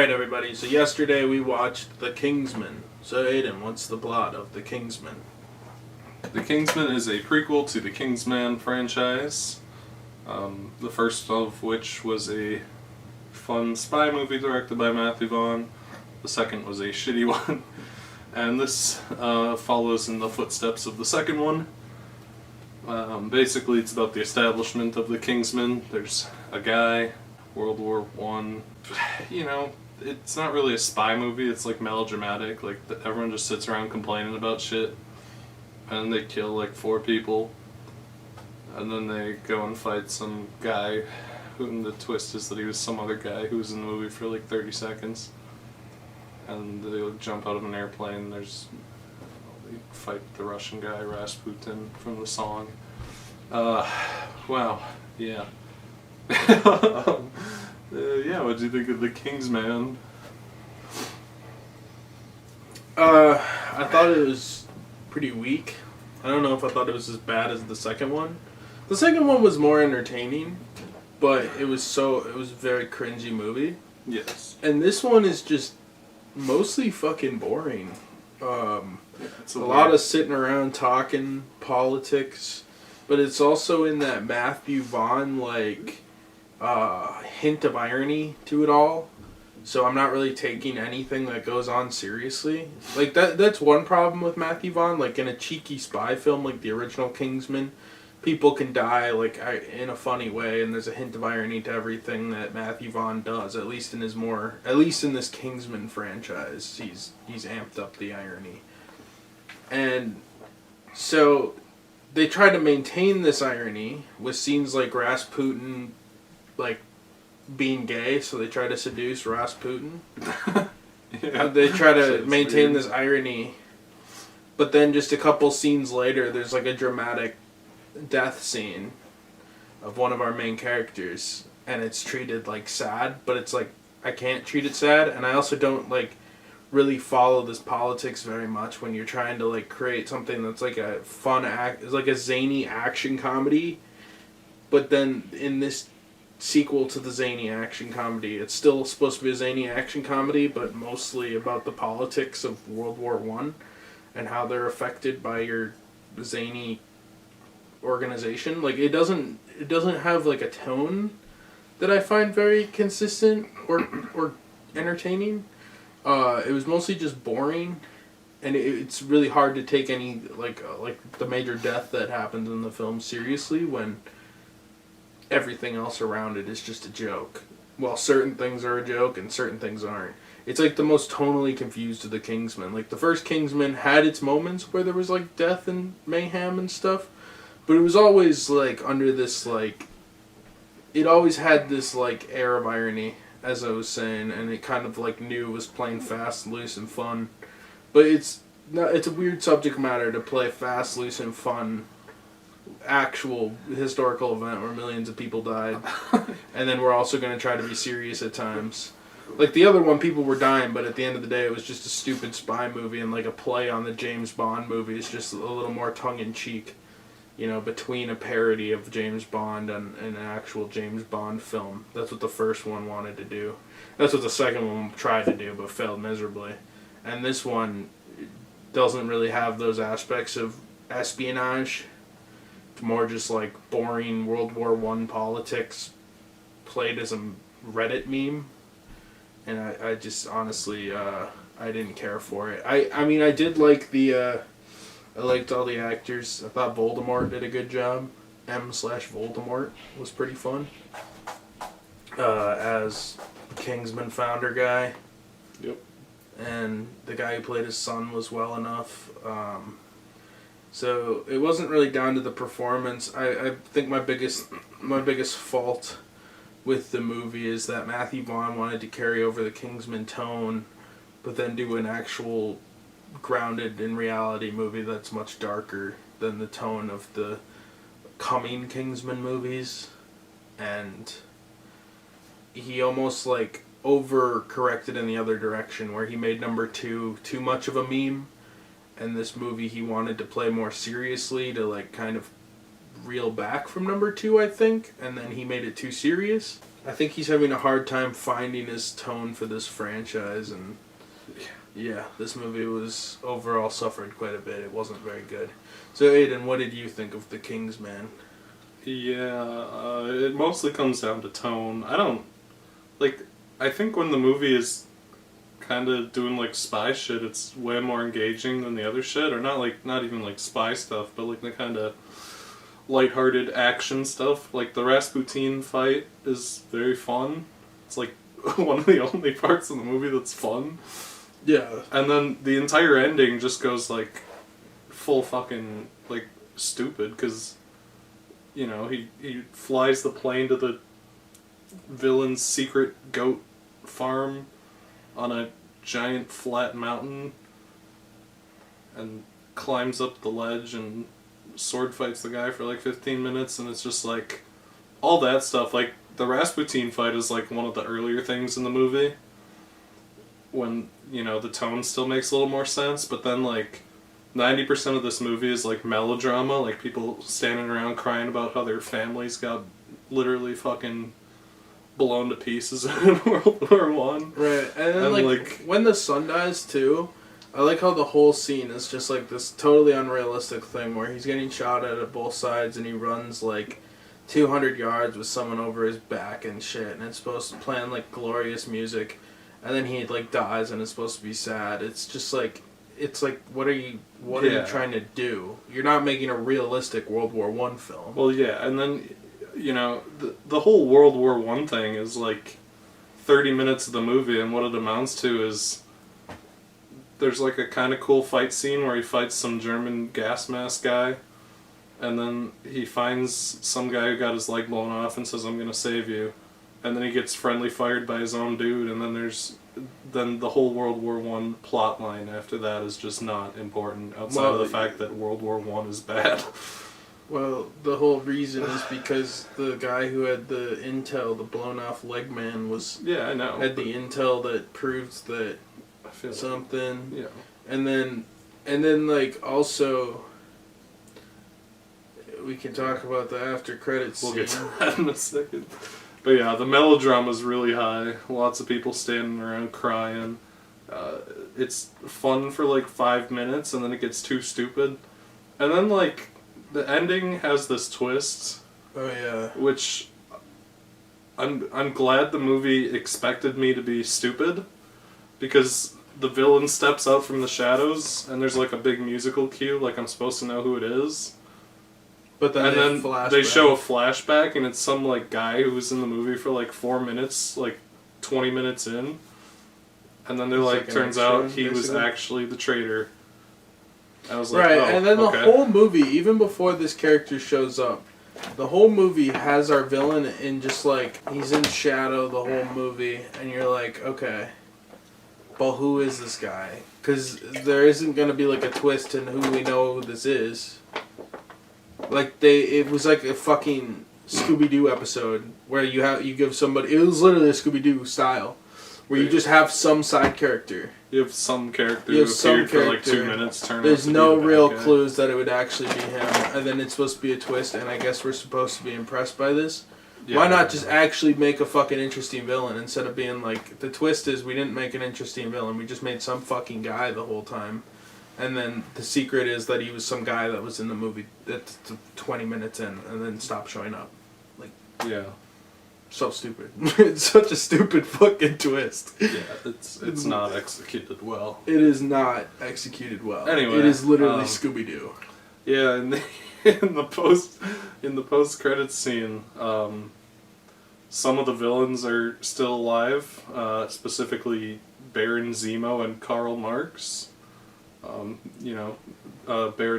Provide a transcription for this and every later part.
Alright, everybody, so yesterday we watched The Kingsman. So, Aiden, what's the plot of The Kingsman? The Kingsman is a prequel to the Kingsman franchise, the first of which was a fun spy movie directed by Matthew Vaughn. The second was a shitty one, and this follows in the footsteps of the second one. Basically, it's about the establishment of the Kingsman. There's a guy, World War One. It's not really a spy movie. It's like melodramatic. Like everyone just sits around complaining about shit, and they kill like 4 people, and then they go and fight some guy, whom the twist is that he was some other guy who was in the movie for like 30 seconds, and they jump out of an airplane. They fight the Russian guy Rasputin from the song. Wow, yeah. What'd you think of The Kingsman? I thought it was pretty weak. I don't know if I thought it was as bad as the second one. The second one was more entertaining, but it was a very cringy movie. Yes. And this one is just mostly fucking boring. It's a lot of sitting around talking politics, but it's also in that Matthew Vaughn hint of irony to it all. So I'm not really taking anything that goes on seriously. Like that's one problem with Matthew Vaughn. Like in a cheeky spy film like the original Kingsman, people can die in a funny way, and there's a hint of irony to everything that Matthew Vaughn does. At least in this Kingsman franchise, he's amped up the irony. And so they try to maintain this irony with scenes like Rasputin being gay, so they try to seduce Rasputin. Yeah. They try to maintain this irony, but then just a couple scenes later, there's like a dramatic death scene of one of our main characters, and it's treated like sad, but it's like, I can't treat it sad, and I also don't really follow this politics very much when you're trying to create something that's like a fun it's like a zany action comedy, but then in this sequel to the zany action comedy, it's still supposed to be a zany action comedy, but mostly about the politics of World War One and how they're affected by your zany organization. It doesn't have a tone that I find very consistent or entertaining. It was mostly just boring, and it's really hard to take any the major death that happens in the film seriously when everything else around it is just a joke. Well, certain things are a joke and certain things aren't. It's the most tonally confused of the Kingsman. The first Kingsman had its moments where there was death and mayhem and stuff, but it was always under this it always had this air of irony, as I was saying, and it kind of knew it was playing fast, loose, and fun. But it's a weird subject matter to play fast, loose, and fun actual historical event where millions of people died, and then we're also going to try to be serious at times. The other one, people were dying, but at the end of the day, it was just a stupid spy movie, and a play on the James Bond movie is just a little more tongue-in-cheek, between a parody of James Bond and an actual James Bond film. That's what the first one wanted to do. That's what the second one tried to do, but failed miserably. And this one doesn't really have those aspects of espionage. It's more just boring World War One politics played as a Reddit meme. And I just honestly, I didn't care for it. I mean, I did like I liked all the actors. I thought Voldemort did a good job. M/Voldemort was pretty fun. As Kingsman founder guy. Yep. And the guy who played his son was well enough. So it wasn't really down to the performance. I think my biggest fault with the movie is that Matthew Vaughn wanted to carry over the Kingsman tone, but then do an actual grounded in reality movie that's much darker than the tone of the coming Kingsman movies. And he almost over-corrected in the other direction, where he made number 2 too much of a meme. And this movie he wanted to play more seriously to kind of reel back from number 2, I think, and then he made it too serious. I think he's having a hard time finding his tone for this franchise, and yeah, this movie was overall suffered quite a bit. It wasn't very good. So Aiden, what did you think of The Kingsman? Yeah, it mostly comes down to tone. I think when the movie is kind of doing like spy shit, it's way more engaging than the other shit, or not even like spy stuff, but like the kind of lighthearted action stuff. Like the Rasputin fight is very fun. It's like one of the only parts of the movie that's fun. Yeah. And then the entire ending just goes like full fucking like stupid because he flies the plane to the villain's secret goat farm on a giant flat mountain and climbs up the ledge and sword fights the guy for like 15 minutes, and it's just like all that stuff. Like the Rasputin fight is like one of the earlier things in the movie when the tone still makes a little more sense, but then like 90% of this movie is like melodrama, like people standing around crying about how their families got literally fucking blown to pieces in World War One. Right, and then like when the sun dies too, I like how the whole scene is just like this totally unrealistic thing where he's getting shot at both sides and he runs like 200 yards with someone over his back and shit, and it's supposed to play like glorious music, and then he like dies and it's supposed to be sad. It's just like, what are you trying to do? You're not making a realistic World War One film. Well, yeah, and then the whole World War One thing is like 30 minutes of the movie, and what it amounts to is there's like a kind of cool fight scene where he fights some German gas mask guy, and then he finds some guy who got his leg blown off and says, "I'm gonna save you," and then he gets friendly fired by his own dude, and then the whole World War One plot line after that is just not important outside of the fact that World War One is bad. Well, the whole reason is because the guy who had the intel, the blown off leg man, I know, had the intel that proves that something. Yeah. And then like also we can talk about the after credits scene. We'll get to that in a second. But yeah, the melodrama's really high. Lots of people standing around crying. It's fun for like 5 minutes, and then it gets too stupid. And then like the ending has this twist. Oh yeah. Which I'm glad the movie expected me to be stupid, because the villain steps out from the shadows and there's like a big musical cue, like I'm supposed to know who it is. But then they show a flashback, and it's some like guy who was in the movie for like 4 minutes, like 20 minutes in, and then they're like, turns out he was actually the traitor. I was like, right, oh, and then the okay. whole movie, even before this character shows up, the whole movie has our villain in just like, he's in shadow the whole movie, and you're like, okay, well, who is this guy? Because there isn't going to be like a twist in who we know who this is. Like it was like a fucking Scooby-Doo episode where you give somebody, it was literally a Scooby-Doo style, where you just have some side character. You have some character who appeared for like 2 minutes. There's no real clues that it would actually be him, and then it's supposed to be a twist, and I guess we're supposed to be impressed by this. Yeah, why not just actually make a fucking interesting villain instead of being like, the twist is we didn't make an interesting villain, we just made some fucking guy the whole time. And then the secret is that he was some guy that was in the movie that's 20 minutes in and then stopped showing up. Like, yeah. So stupid. It's such a stupid fucking twist. Yeah, it's not executed well. It is not executed well. Anyway, it is literally Scooby-Doo. Yeah, in the post credits scene, some of the villains are still alive. Specifically, Baron Zemo and Karl Marx. Baron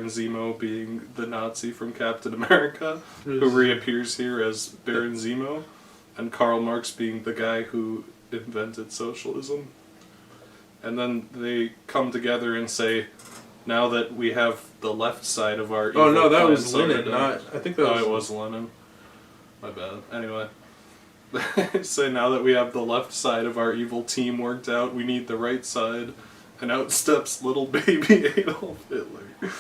Zemo being the Nazi from Captain America, who reappears here as Baron Zemo, and Karl Marx being the guy who invented socialism. And then they come together and say, now that we have the left side of our evil Oh no, that plan was Lenin, sorted not... I think that was... Oh, it was Lenin. My bad. Anyway. They say now that we have the left side of our evil team worked out, we need the right side. And out steps little baby Adolf Hitler.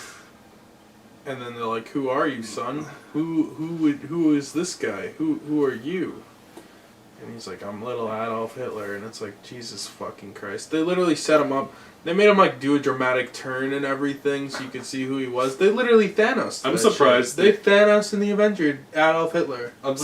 And then they're like, "Who are you, son? Who is this guy? Who are you?" And he's like, I'm little Adolf Hitler. And it's like, Jesus fucking Christ. They literally set him up. They made him like do a dramatic turn and everything so you could see who he was. They literally Thanos. I'm surprised. They Thanos in the Avenger, Adolf Hitler. I'm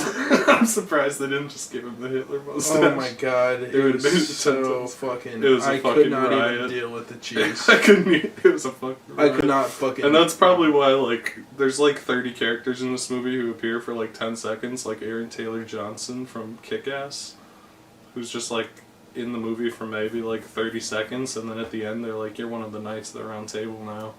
surprised they didn't just give him the Hitler mustache. Oh my god. It would was have been so fucking... It was I a fucking could not riot. even deal with the cheese. I couldn't. It was a fucking riot. I could not fucking... And that's probably why, like, there's like 30 characters in this movie who appear for like 10 seconds, like Aaron Taylor Johnson from Kick-Ass, who's just like in the movie for maybe like 30 seconds, and then at the end they're like, you're one of the knights of the round table now.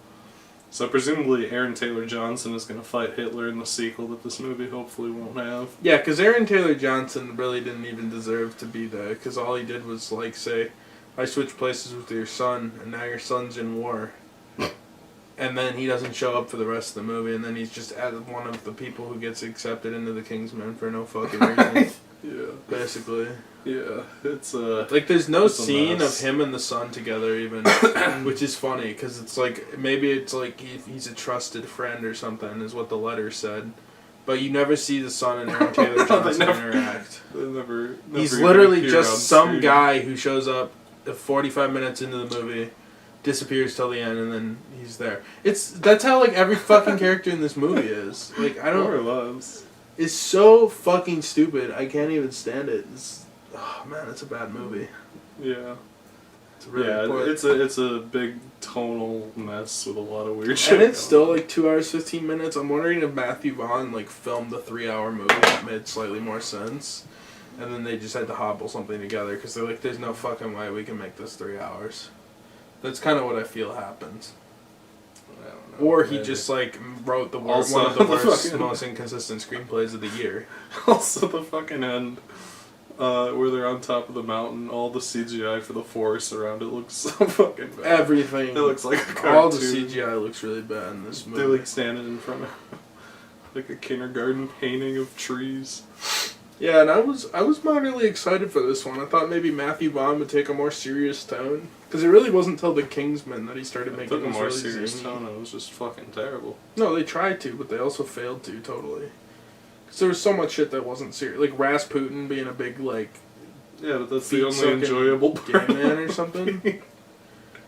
So presumably Aaron Taylor Johnson is going to fight Hitler in the sequel that this movie hopefully won't have. Yeah, because Aaron Taylor Johnson really didn't even deserve to be there, because all he did was like say, I switched places with your son, and now your son's in war. And then he doesn't show up for the rest of the movie, and then he's just one of the people who gets accepted into the Kingsmen for no fucking reason. Yeah. Basically. Yeah, it's like there's no scene mess. of him and the son together even, which is funny because it's like maybe it's like he's a trusted friend or something is what the letter said, but you never see the son and Aaron Taylor Johnson interact. They never He's even literally appear just on some screen. guy who shows up 45 minutes into the movie, disappears till the end, and then he's there. That's how like every fucking character in this movie is. Like I don't. More or less. It's so fucking stupid. I can't even stand it. Oh man, it's a bad movie. Yeah. It's really it's a big tonal mess with a lot of weird shit. And it's still like 2 hours 15 minutes. I'm wondering if Matthew Vaughn like filmed a 3-hour movie that made slightly more sense, and then they just had to hobble something together because they're like, "There's no fucking way we can make this 3 hours." That's kind of what I feel happens. I don't know, Or he maybe. just like wrote the Also, one of the the worst, fucking- most inconsistent screenplays of the year. Also, the fucking end, where they're on top of the mountain, all the CGI for the forest around it looks so fucking bad. Everything. It looks like a cartoon. All the CGI looks really bad in this movie. They're like standing in front of like a kindergarten painting of trees. Yeah, and I was minorly excited for this one. I thought maybe Matthew Vaughn would take a more serious tone, because it really wasn't until The Kingsman that he started It making took a this more really serious zany. tone. It was just fucking terrible. No, they tried to, but they also failed to totally. Because there was so much shit that wasn't serious, like Rasputin being a big like Yeah, but that's the feet-sucking only enjoyable gay part. man or something.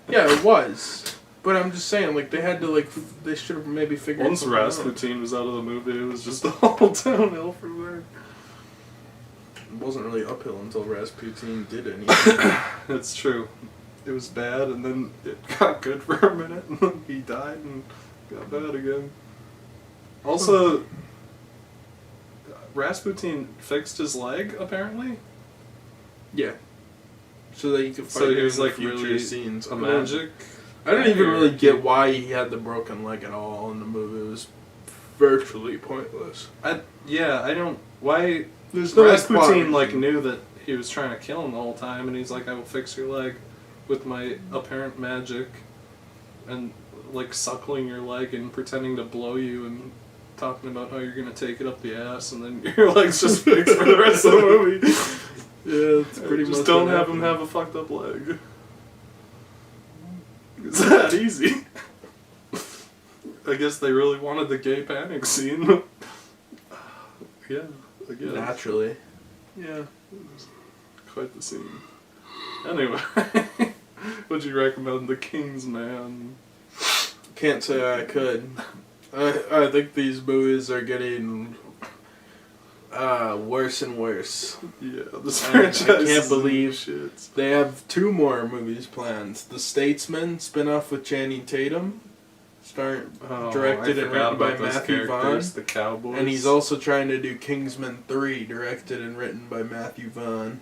Yeah, it was. But I'm just saying, like they had to like they should have maybe figured. Once something out. Rasputin was out of the movie, it was just all downhill from there. It wasn't really uphill until Rasputin did anything. That's true. It was bad, and then it got good for a minute, and then he died and got bad again. Also, Rasputin fixed his leg, apparently. Yeah. So that he could fight So he was in the like future really scenes. a magic. I don't even Or- really get why he had the broken leg at all in the movie. It was virtually pointless. I don't. Why? There's no Rasputin plot. knew that he was trying to kill him the whole time, and he's like, "I will fix your leg with my apparent magic," and like suckling your leg and pretending to blow you and talking about how you're gonna take it up the ass, and then your leg's just fixed for the rest of the movie. Yeah, it's pretty much. Just don't what have him happened. have a fucked up leg. It's that easy. I guess they really wanted the gay panic scene. Yeah, I guess. Naturally. Yeah, it was quite the scene. Anyway, would you recommend The Kingsman? Can't say I could. I think these movies are getting worse and worse. Yeah, this I franchise. can't is believe shit. They have 2 more movies planned. The Statesman spin-off with Channing Tatum, directed and written by Matthew Vaughn. The Cowboys. And he's also trying to do Kingsman 3, directed and written by Matthew Vaughn,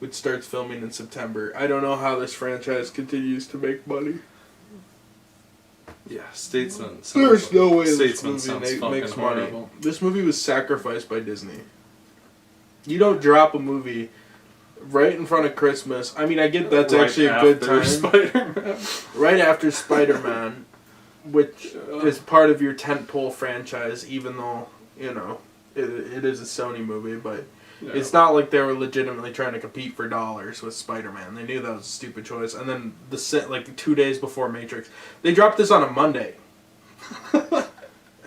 which starts filming in September. I don't know how this franchise continues to make money. Yeah, Statesman. There's no way this Statesman movie sounds fucking makes money. horrible. This movie was sacrificed by Disney. You don't drop a movie right in front of Christmas. I mean, I get that's Right actually a good after time. Spider-Man. Right after Spider-Man, which is part of your tentpole franchise, even though, you know, it is a Sony movie, but Yeah. it's not like they were legitimately trying to compete for dollars with Spider-Man. They knew that was a stupid choice. And then like 2 days before Matrix, they dropped this on a Monday.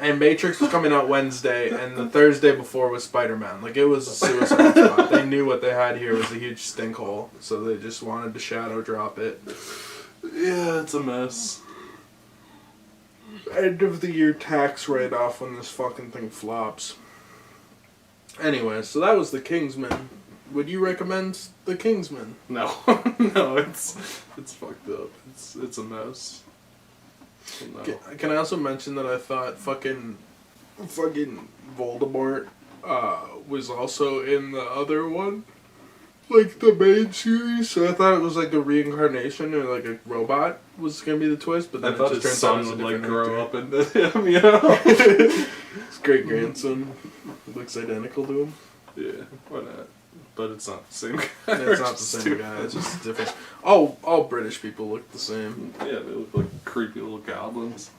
And Matrix was coming out Wednesday, and the Thursday before was Spider-Man. Like, it was a suicide spot. They knew what they had here was a huge stink hole, so they just wanted to shadow drop it. Yeah, it's a mess. End of the year tax write-off when this fucking thing flops. Anyway, so that was The Kingsman. Would you recommend The Kingsman? No. No, it's fucked up. It's a mess. No. Can I also mention that I thought fucking Voldemort was also in the other one? Like the main series? So I thought it was like a reincarnation or like a robot was gonna be the twist, but then I thought it just his turns out son it's a would like different grow actor. up into him, you know? His great grandson looks identical to him. Yeah, why not? But it's not the same guy. It's not the same guy, it's just different. All British people look the same. Yeah, they look like creepy little goblins.